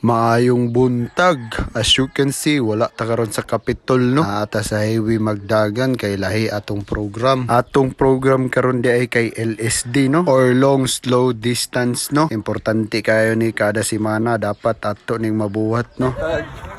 Maayong buntag. As you can see, wala ta karon sa Capitol, no? Ata sa highway magdagan kay lahi atong program. Atong program karon di ay kay LSD, no? Or long slow distance, no? Importante kayo ni kada semana dapat ato ning mabuhat, no?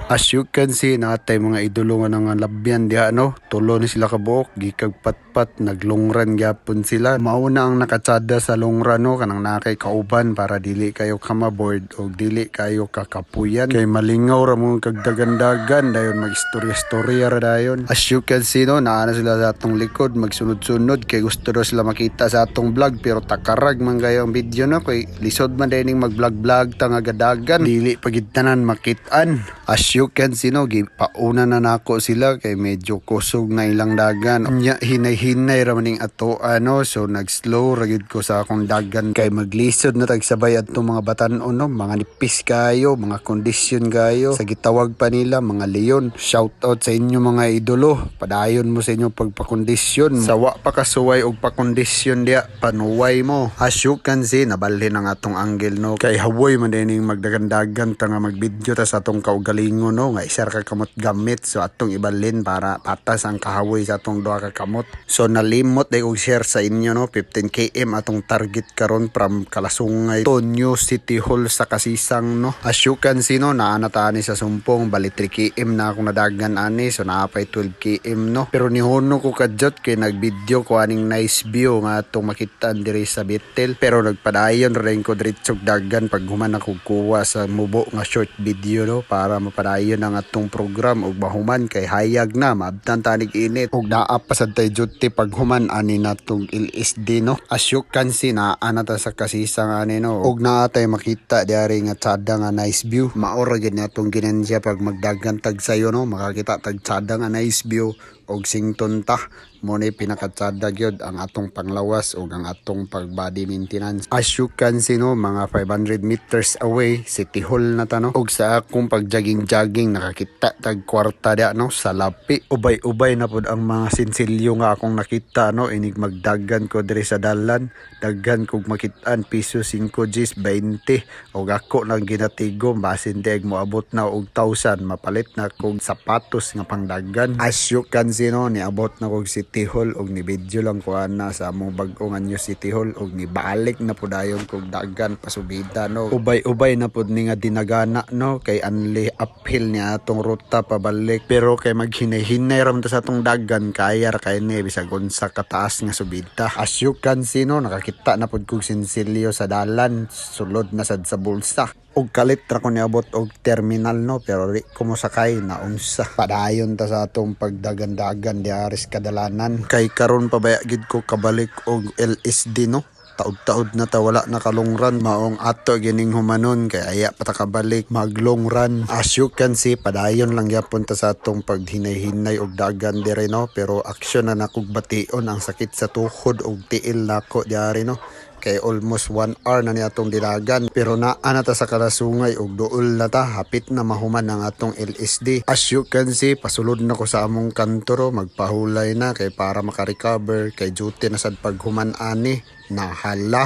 As you can see, natay mga idolo nga nga labyan diha, no? Tulo ni sila kabuok, gikag patpat, naglongran gyapon sila. Mauna ang nakatsada sa longran, no? Kanang nakay kauban para dili kayo kamaboard o dili kayo kapuyan kay malingaw ra mo kagdagandagan dayon magistorya-storya ra dayon. As you can see, no, naana sila sa atong likod magsunod-sunod kay gusto daw sila makita sa atong vlog pero takarag man kayo ang video, no, kay lisod man dining mag-vlog tangagadagan dili pagitanan makitaan. As you can see, no, gipauna na nako sila kay medyo kusog na ilang dagan nya hinay-hinay ra maning ato ano, so nag-slow ra gid ko sa akong dagan kay maglisod na tagsabay atong mga batan-on, no, mga nipis kayo, mga kondisyon kayo sa gitawag pa nila mga leon. Shout out sa inyo mga idolo, padayon mo sa inyo pagpakondisyon, sawa pa kasuway og pakondisyon dia panuway mo. As you can see, nabalhin ang atong angle, no, kay hawoy man dining magdagandagan ta nga magbidyo ta sa atong kaugalingon, no, nga isar ka kamot gamit, so atong ibalhin para patas ang kahawoy sa atong duha ka kamot. So nalimot day og share sa inyo, no, 15 km atong target karon from Kalasungay to New City Hall sa Kasisang, no. As you can see, no, naanata ani sa sumpong bali 3 km na akong nadagan ani, so naapay 12 km, no. Pero nihono ko kadyot kay nagvideo ko aning nice view nga atong makitaan diri sa Betel, pero nagpadayon rin ko diretsog dagan pag human ako kuha sa mubo nga short video, no, para mapadayon ang atong program ug mahuman kay hayag na maabtan tanig init ug naa pa sad tay duty pag human ani natong LSD, no. As you can see, naanata sa Kasisang ani, no, ug naa tay makita diari nga tsada nga nice view. Maora gid natong ginensya pag magdagan tag sayo, no, makakita tag tsada nga nice view og sington ta mo ni pinakatsada gyud ang atong panglawas ug ang atong pag body maintenance. As you can see, no, mga 500 meters away City Hall na ta, no, ug sa akong pag jogging nakakita tag kwarta dia, no, sa lapi. Ubay na pud ang mga sinsilyo nga akong nakita, no, inig magdagan ko diri sa dalan, daghan kog makitaan piso 5 Gs 20 ug ako nang ginatigo basin diag moabot na og 1,000 mapalit na kog sapatos nga pangdagan. As you can see, no, niabot na kog City Hall ug ni video lang ko ana sa among bag-o nga New City Hall ug ni balik na pud ayon kog dagan pasubida, no. Ubay na pud ni nga dinagana, no, kay anli uphill niya atong ruta pabalik, pero kay maghinay-hinay ra man ta sa atong dagan kaya ra kay ni bisag unsa kataas nga subida. As you can see, no, nakakita na pud kog sinsilyo sa dalan, sulod na sad sa bulsa ug kalit ra ko niabot og terminal, no, pero di ko mosakay na unsa. Padayon ta sa atong pagdagan-dagan diaris kadalanan kay karon pabaya gid ko kabalik og LSD, no. Taud-taud na ta wala na kalongran, maong ato gining humanon kay aya pa ta kabalik mag long run. As you can see, padayon lang gyapon ta sa atong paghinay-hinay og dagan dire, no, pero aksyon na nakog bation ang sakit sa tuhod og tiil nako diari, no, kay almost 1 hour na ni atong dilagan, pero naa na ta sa Kalasungay ug duol na ta, hapit na mahuman ang atong LSD. As you can see, pasulod na ko sa among kantoro, magpahulay na kay para makarecover kay duty na sad paghuman ani na hala.